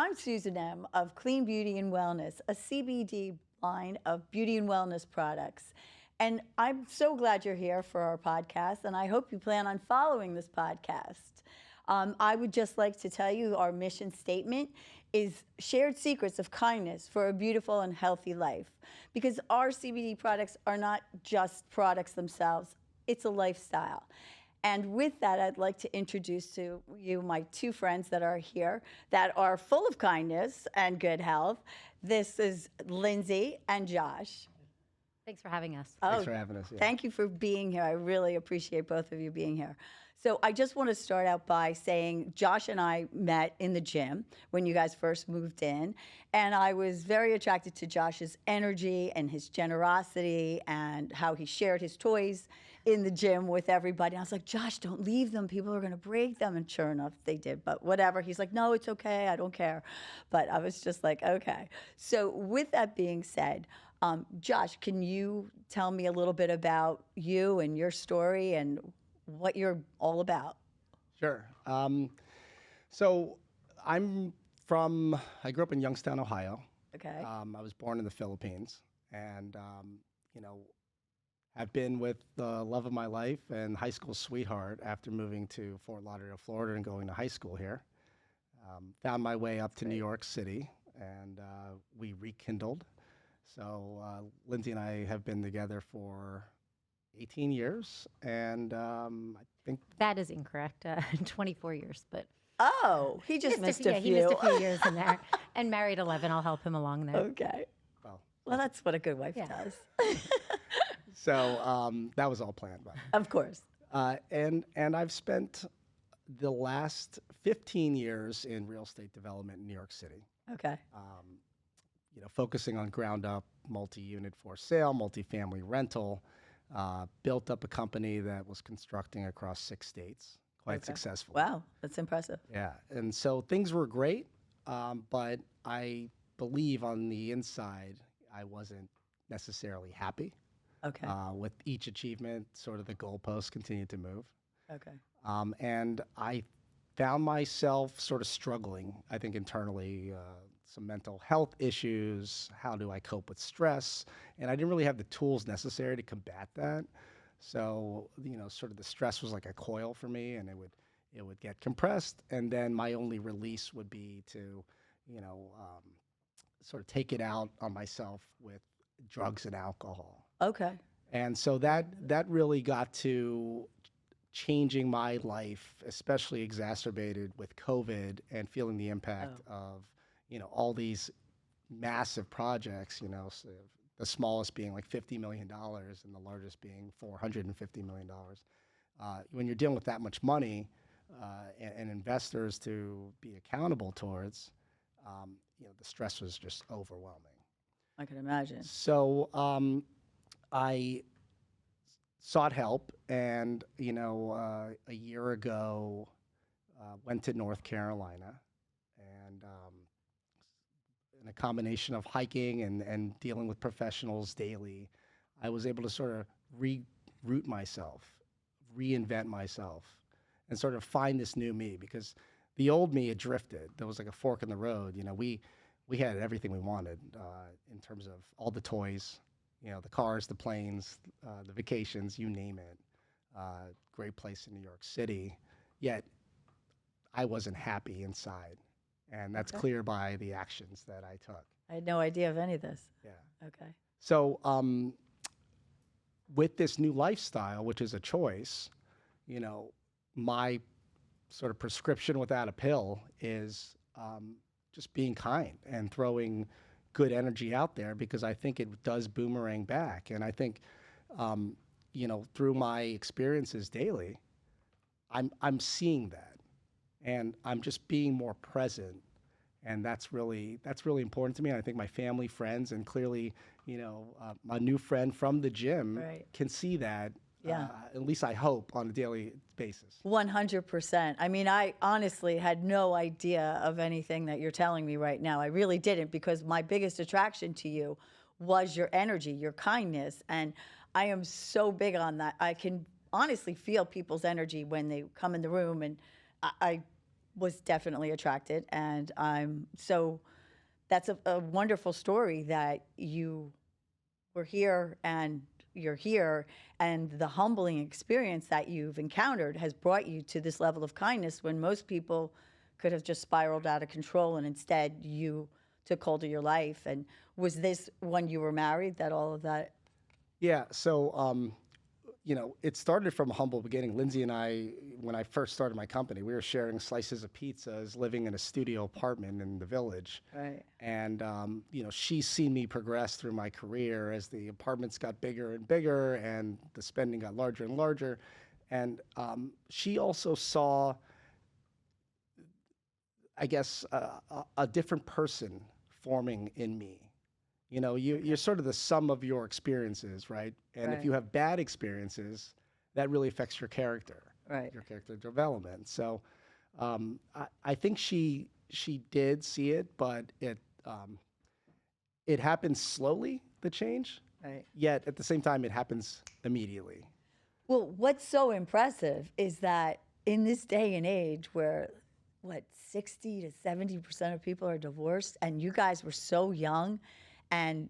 I'm Susan M. of Clean Beauty and Wellness, a CBD line of beauty and wellness products. And I'm so glad you're here for our podcast, and I hope you plan on following this podcast. I would just like to tell you our mission statement is shared secrets of kindness for a beautiful and healthy life. Because our CBD products are not just products themselves, it's a lifestyle. And with that, I'd like to introduce to you my two friends that are here that are full of kindness and good health. This is Lindsay and Josh. Thanks for having us. Oh, Thanks for having us. Yeah. thank you for being here. I really appreciate both of you being here. So I just want to start out by saying Josh and I met in the gym when you guys first moved in, and I was very attracted to Josh's energy and his generosity and how he shared his toys in the gym with everybody. And I was like, Josh, don't leave them. People are going to break them. And sure enough, they did. But whatever. He's like, no, it's okay. I don't care. But I was just like, okay. So with that being said, Josh, can you tell me a little bit about you and your story and what you're all about? Sure. So I grew up in Youngstown, Ohio. Okay. I was born in the Philippines, and, I've been with the love of my life and high school sweetheart after moving to Fort Lauderdale, Florida, and going to high school here. Found my way up to New York City, and we rekindled. So Lindsay and I have been together for 18 years, and I think That is incorrect. 24 years, but Oh, he just missed a yeah, few. he missed a few years in there, and married 11. I'll help him along there. Okay. Well, that's what a good wife Yeah. does. so. That was all planned, by. Of course. And I've spent the last 15 years in real estate development in New York City. Okay. Focusing on ground up multi-unit for sale, multifamily rental. Built up a company that was constructing across 6 states, quite Okay. successful. Wow, that's impressive. Yeah, and so things were great, but I believe on the inside I wasn't necessarily happy. Okay. With each achievement, sort of the goalposts continued to move. Okay. And I found myself sort of struggling, I think internally, some mental health issues. How do I cope with stress? And I didn't really have the tools necessary to combat that. So, sort of the stress was like a coil for me, and it would get compressed. And then my only release would be to, sort of take it out on myself with drugs and alcohol. Okay. And so that really got to changing my life, especially exacerbated with COVID and feeling the impact of, all these massive projects, so the smallest being like $50 million and the largest being $450 million. When you're dealing with that much money and investors to be accountable towards, the stress was just overwhelming. I can imagine. So I sought help, and a year ago went to North Carolina, and in a combination of hiking and dealing with professionals daily, I was able to sort of reroute myself, reinvent myself, and sort of find this new me, because the old me had drifted. There was like a fork in the road. We had everything we wanted in terms of all the toys, the cars, the planes, the vacations, you name it. Great place in New York City. Yet I wasn't happy inside. And that's clear by the actions that I took. I had no idea of any of this. Yeah. Okay. So with this new lifestyle, which is a choice, my sort of prescription without a pill is just being kind and throwing good energy out there, because I think it does boomerang back. And I think, through my experiences daily, I'm seeing that, and I'm just being more present. And that's really important to me. And I think my family, friends, and clearly, my new friend from the gym can see that. Yeah. At least I hope, on a daily basis. 100%. I mean, I honestly had no idea of anything that you're telling me right now. I really didn't, because my biggest attraction to you was your energy, your kindness. And I am so big on that. I can honestly feel people's energy when they come in the room. And I was definitely attracted, and I'm so that's a wonderful story that you were here and you're here, and the humbling experience that you've encountered has brought you to this level of kindness when most people could have just spiraled out of control, and instead you took hold of your life. And was this when you were married that all of that? Yeah. So, it started from a humble beginning. Lindsay and I, when I first started my company, we were sharing slices of pizzas, living in a studio apartment in the village. Right. And, she's seen me progress through my career as the apartments got bigger and bigger and the spending got larger and larger. And she also saw, I guess, a different person forming in me. You're sort of the sum of your experiences, right? And if Right. you have bad experiences, that really affects your character, Right. your character development. So I think she did see it, but it happens slowly, the change. Right. Yet at the same time, it happens immediately. Well, what's so impressive is that in this day and age where, 60 to 70% of people are divorced, and you guys were so young and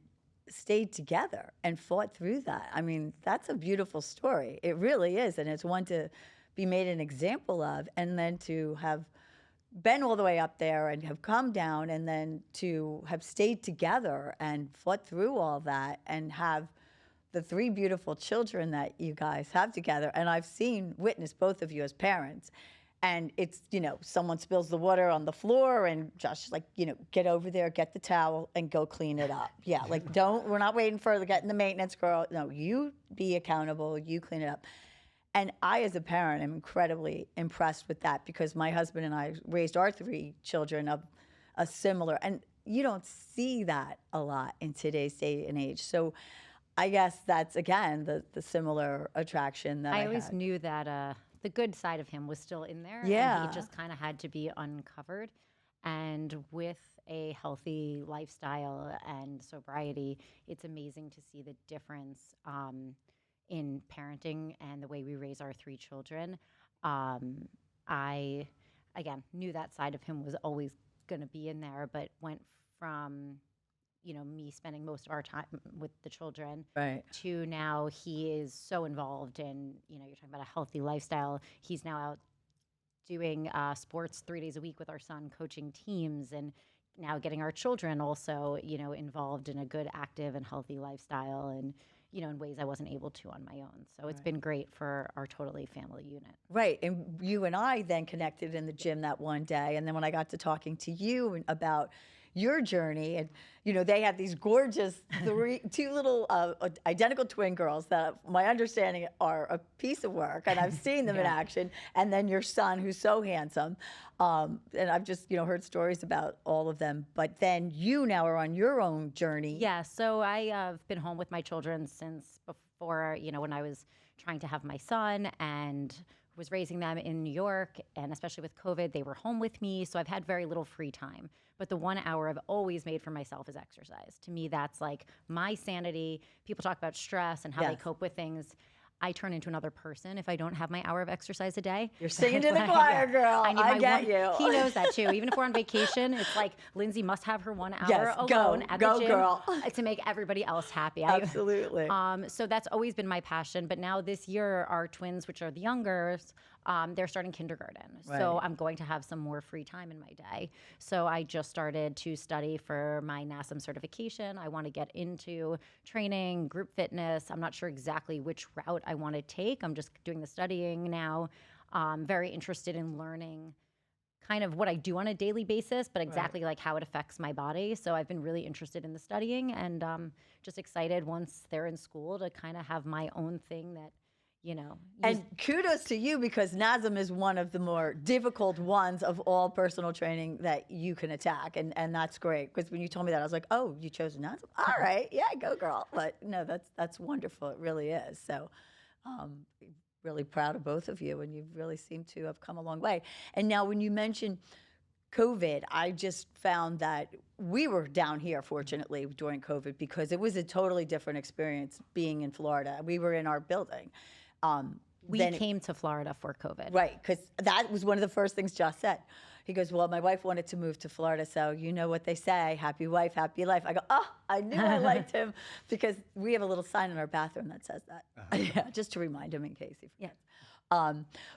stayed together and fought through that. I mean, that's a beautiful story. It really is. And it's one to be made an example of, and then to have been all the way up there and have come down, and then to have stayed together and fought through all that and have the three beautiful children that you guys have together. And I've witnessed both of you as parents. And it's, someone spills the water on the floor and Josh is like, get over there, get the towel and go clean it up. Yeah, like we're not waiting for getting the maintenance girl. No, you be accountable, you clean it up. And I, as a parent, am incredibly impressed with that because my husband and I raised our three children of a similar, and you don't see that a lot in today's day and age. So I guess that's, again, the similar attraction that I always had. knew that the good side of him was still in there. Yeah. And he just kind of had to be uncovered. And with a healthy lifestyle and sobriety, it's amazing to see the difference in parenting and the way we raise our three children. I, again, knew that side of him was always going to be in there, but went from me spending most of our time with the children, Right. to now he is so involved in, you're talking about a healthy lifestyle. He's now out doing sports 3 days a week with our son, coaching teams, and now getting our children also, involved in a good, active, and healthy lifestyle, and in ways I wasn't able to on my own. So it's been great for our totally family unit. Right. And you and I then connected in the gym that one day. And then when I got to talking to you about your journey, and they had these gorgeous two little identical twin girls that my understanding are a piece of work, and I've seen them in action. And then your son, who's so handsome, and I've just heard stories about all of them. But then you now are on your own journey. Yeah. So I have been home with my children since before, when I was trying to have my son, and was raising them in New York, and especially with COVID, they were home with me. So I've had very little free time. But the 1 hour I've always made for myself is exercise. To me, that's like my sanity. People talk about stress and how they cope with things. I turn into another person if I don't have my hour of exercise a day. You're singing to the choir, girl. I get you. He knows that too. Even if we're on vacation, it's like Lindsay must have her 1 hour Yes, alone at the gym girl. to make everybody else happy. Absolutely. So that's always been my passion. But now this year, our twins, which are the youngers, they're starting kindergarten. Right. So I'm going to have some more free time in my day. So I just started to study for my NASM certification. I want to get into training, group fitness. I'm not sure exactly which route I want to take. I'm just doing the studying now. Very interested in learning kind of what I do on a daily basis, but exactly like how it affects my body. So I've been really interested in the studying, and just excited once they're in school to kind of have my own thing that, And kudos to you, because NASM is one of the more difficult ones of all personal training that you can attack. And that's great, because when you told me that, I was like, oh, you chose NASM? All right, yeah, go girl. But no, that's wonderful. It really is. So really proud of both of you, and you really seem to have come a long way. And now when you mention COVID, I just found that we were down here, fortunately, during COVID, because it was a totally different experience being in Florida. We were in our building. We then came to Florida for COVID. right, because that was one of the first things Josh said. He goes, well, my wife wanted to move to Florida, so you know what they say, happy wife, happy life. I go, oh, I knew I liked him, because we have a little sign in our bathroom that says that. Yeah, just to remind him in case he forgets.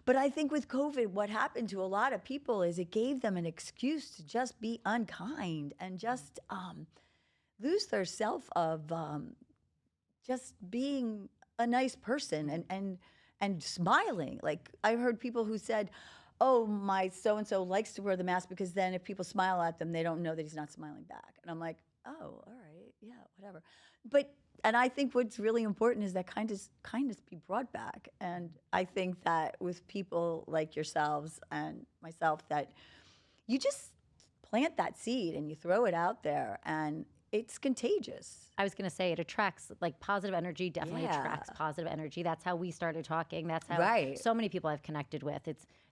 But I think with COVID, what happened to a lot of people is it gave them an excuse to just be unkind and just lose their self of just being a nice person and smiling. Like I heard people who said, oh, my so-and-so likes to wear the mask because then if people smile at them, they don't know that he's not smiling back. And I'm like, oh, all right, yeah, whatever. And I think what's really important is that kindness be brought back. And I think that with people like yourselves and myself, that you just plant that seed and you throw it out there, and it's contagious. I was going to say it attracts, like, positive energy definitely Yeah. attracts positive energy. That's how we started talking. That's how Right. so many people I've connected with.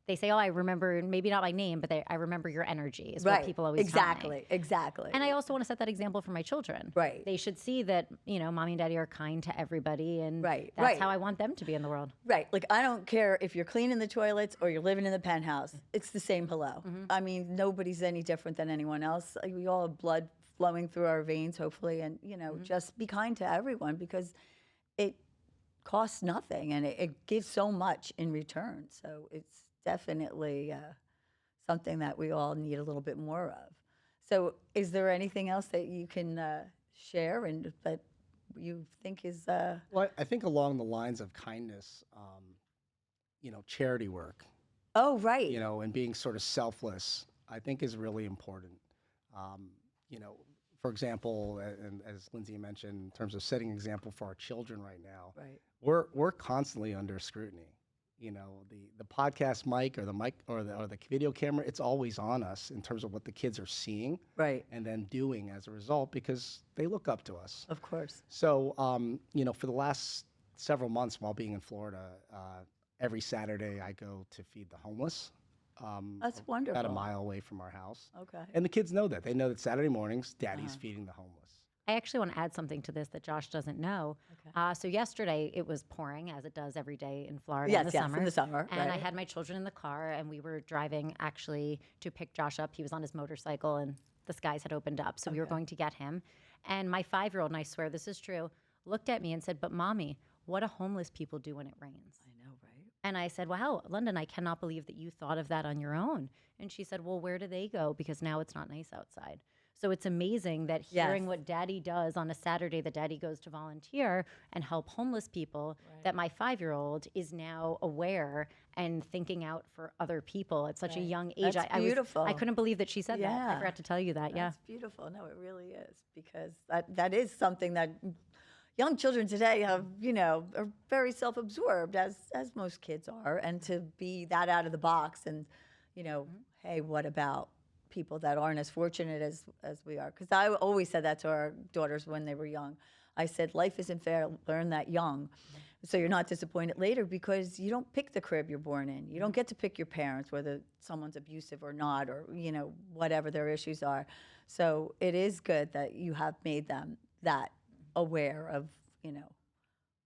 They say, oh, I remember, maybe not my name, but I remember your energy is what people always tell me. Exactly. And I also want to set that example for my children. Right. They should see that, mommy and daddy are kind to everybody, and Right, that's right. how I want them to be in the world. Right. Like, I don't care if you're cleaning the toilets or you're living in the penthouse. It's the same hello. I mean, nobody's any different than anyone else. Like, we all have blood flowing through our veins, hopefully. And, just be kind to everyone, because it costs nothing and it gives so much in return. So it's definitely something that we all need a little bit more of. So is there anything else that you can share and that you think is... Well, I think along the lines of kindness, charity work, Oh, right. and being sort of selfless, I think is really important. For example, and as Lindsay mentioned, in terms of setting an example for our children right now, Right. we're constantly under scrutiny. The podcast mic or the video camera, it's always on us in terms of what the kids are seeing Right. and then doing as a result, because they look up to us. Of course. So, for the last several months while being in Florida, every Saturday I go to feed the homeless. That's wonderful. About a mile away from our house. Okay. And the kids know that. They know that Saturday mornings, Daddy's feeding the homeless. I actually want to add something to this that Josh doesn't know. Okay. So yesterday it was pouring, as it does every day in Florida Yes, in the yes, summer. in the summer, And I right. had my children in the car, and we were driving actually to pick Josh up. He was on his motorcycle, and the skies had opened up, so we were Okay. going to get him. And my 5-year-old, and I swear this is true, looked at me and said, "But Mommy, what do homeless people do when it rains?" I know, right? And I said, wow, London, I cannot believe that you thought of that on your own. And she said, well, where do they go? Because now it's not nice outside. So it's amazing that hearing Yes. what Daddy does on a Saturday, that Daddy goes to volunteer and help homeless people, that my 5-year-old is now aware and thinking out for other people at such a Right. young age. That's I beautiful. couldn't believe that she said that. I Yeah. forgot to tell you that. That's beautiful. No, it really is, because that is something that young children today have, are very self-absorbed, as most kids are, and to be that out of the box and, hey, what about people that aren't as fortunate as we are? Because I always said that to our daughters when they were young. I said, life isn't fair. Learn that young, so you're not disappointed later, because you don't pick the crib you're born in. You don't get to pick your parents, whether someone's abusive or not, or whatever their issues are. So it is good that you have made them that aware of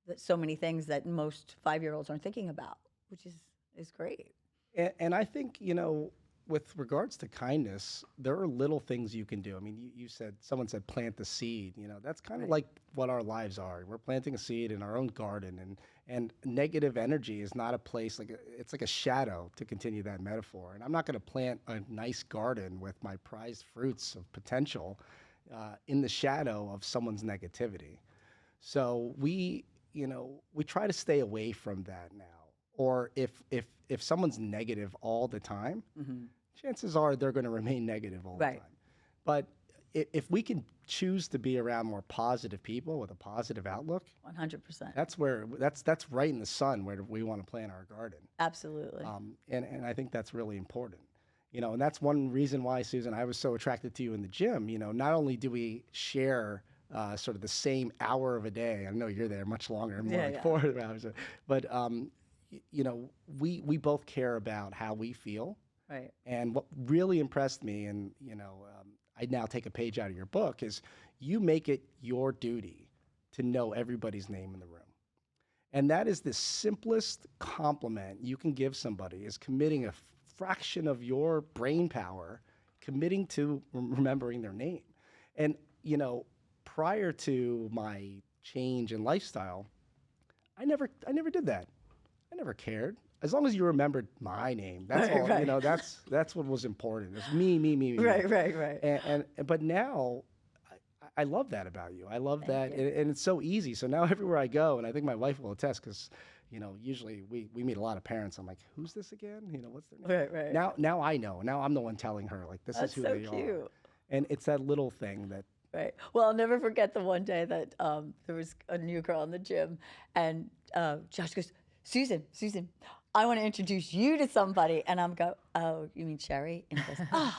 that so many things that most 5-year-olds aren't thinking about, which is great. And I think, with regards to kindness, there are little things you can do. I mean, someone said plant the seed. That's kind of Right. like what our lives are. We're planting a seed in our own garden, and negative energy is not a place, it's like a shadow, to continue that metaphor. And I'm not going to plant a nice garden with my prized fruits of potential in the shadow of someone's negativity. So we try to stay away from that now. Or if someone's negative all the time, chances are they're going to remain negative all Right. the time. But if we can choose to be around more positive people with a positive outlook, 100%. that's right in the sun where we want to plant our garden. Absolutely. And I think that's really important. And that's one reason why, Susan, I was so attracted to you in the gym. Not only do we share sort of the same hour of a day. I know you're there much longer, more like 4 hours. But we both care about how we feel. Right. And what really impressed me, and I now take a page out of your book, is you make it your duty to know everybody's name in the room. And that is the simplest compliment you can give somebody, is committing a fraction of your brain power, committing to remembering their name. And, prior to my change in lifestyle, I never did that. I never cared. As long as you remembered my name, that's Right, all. right. That's what was important. It's me. Right. But now, I love that about you. I love Thank that, you. and it's so easy. So now everywhere I go, and I think my wife will attest, because usually we meet a lot of parents. I'm like, who's this again? What's their name? Right. Now I know. Now I'm the one telling her, like, this That's is who so they are. cute. And it's that little thing that. Right. Well, I'll never forget the one day that there was a new girl in the gym, and Josh goes, Susan, I want to introduce you to somebody. And I'm go, oh, you mean Sherry? And he goes, oh.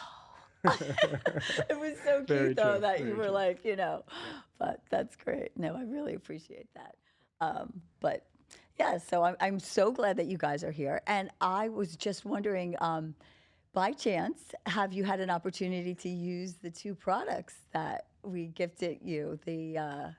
It was so Very cute, though, true, that you very were true. like, but that's great. No, I really appreciate that. But yeah, so I'm so glad that you guys are here. And I was just wondering, by chance, have you had an opportunity to use the two products that we gifted you, the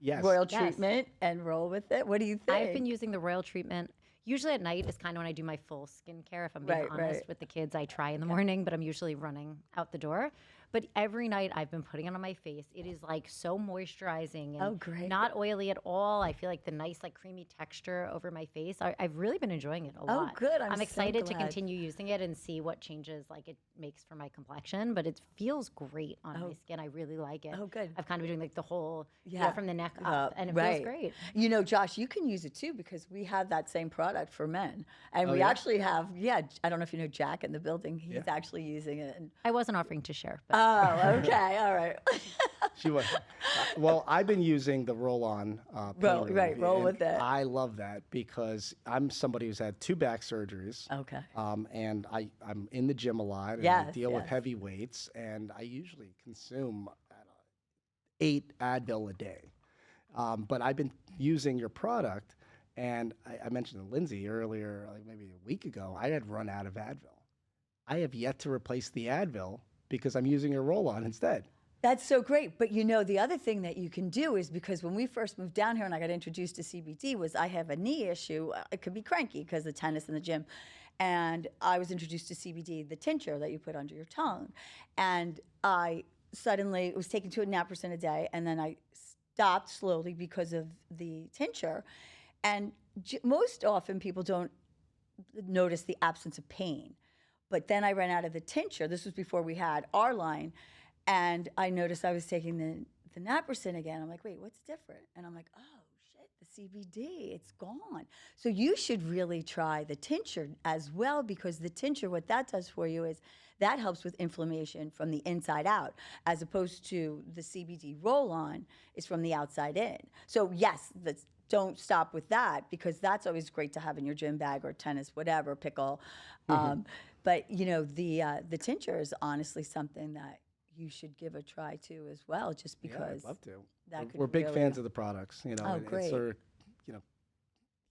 Yes. Royal Yes. Treatment and Roll With It? What do you think? I've been using the Royal Treatment. Usually at night is kind of when I do my full skincare. If I'm being honest Right. with the kids, I try in the morning, but I'm usually running out the door. But every night I've been putting it on my face. It is like so moisturizing and Oh, great. not oily at all. I feel like the nice, like creamy texture over my face. I've really been enjoying it a Oh, lot. good. I'm so excited to glad. continue using it and see what changes like it makes for my complexion. But it feels great on my skin. I really like it. Oh, good. I've kind of been doing like the whole, Yeah. from the neck up, and it feels great. Josh, you can use it too, because we have that same product for men. And Oh, we yeah? actually have, I don't know if you know Jack in the building. He's Yeah. actually using it. And, I wasn't offering to share, but oh, okay. All right. She was. Well, I've been using the roll-on pain relief, Roll and With It. I love that because I'm somebody who's had 2 back surgeries. Okay. And I'm in the gym a lot, and I Yes, deal with yes. heavy weights, and I usually consume 8 Advil a day. But I've been using your product, and I mentioned to Lindsay earlier, like maybe a week ago, I had run out of Advil. I have yet to replace the Advil because I'm using your roll-on instead. That's so great. But the other thing that you can do is, because when we first moved down here and I got introduced to CBD, was I have a knee issue. It could be cranky because of tennis in the gym. And I was introduced to CBD, the tincture that you put under your tongue. And I suddenly was taking 2.5% a day. And then I stopped slowly because of the tincture. And most often people don't notice the absence of pain. But then I ran out of the tincture. This was before we had our line. And I noticed I was taking the naproxen again. I'm like, wait, what's different? And I'm like, oh, shit, the CBD, it's gone. So you should really try the tincture as well, because the tincture, what that does for you is that helps with inflammation from the inside out, as opposed to the CBD roll-on is from the outside in. So yes, don't stop with that, because that's always great to have in your gym bag or tennis, whatever, pickle. But the tincture is honestly something that you should give a try too as well, just because. Yeah, I'd love to. That could We're big really- fans of the products. Oh, It's great. sort of,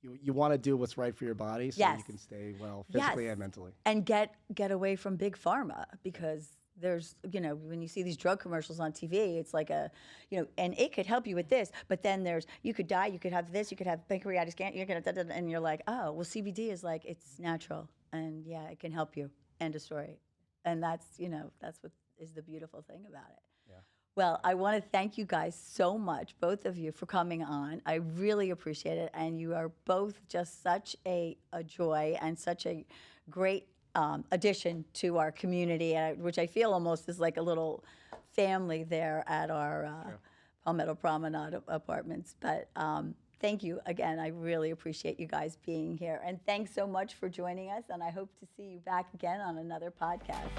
you want to do what's right for your body so Yes. you can stay well physically Yes. and mentally. And get away from big pharma, because there's, when you see these drug commercials on TV, it's like and it could help you with this, but then you could die, you could have this, you could have pancreatic cancer, you could have and you're like, oh, well, CBD is like, it's natural, and yeah, it can help you. End of story. And that's what is the beautiful thing about it. Yeah. Well, I want to thank you guys so much, both of you, for coming on. I really appreciate it. And you are both just such a joy and such a great addition to our community, which I feel almost is like a little family there at our Palmetto Promenade apartments. But thank you again. I really appreciate you guys being here. And thanks so much for joining us. And I hope to see you back again on another podcast.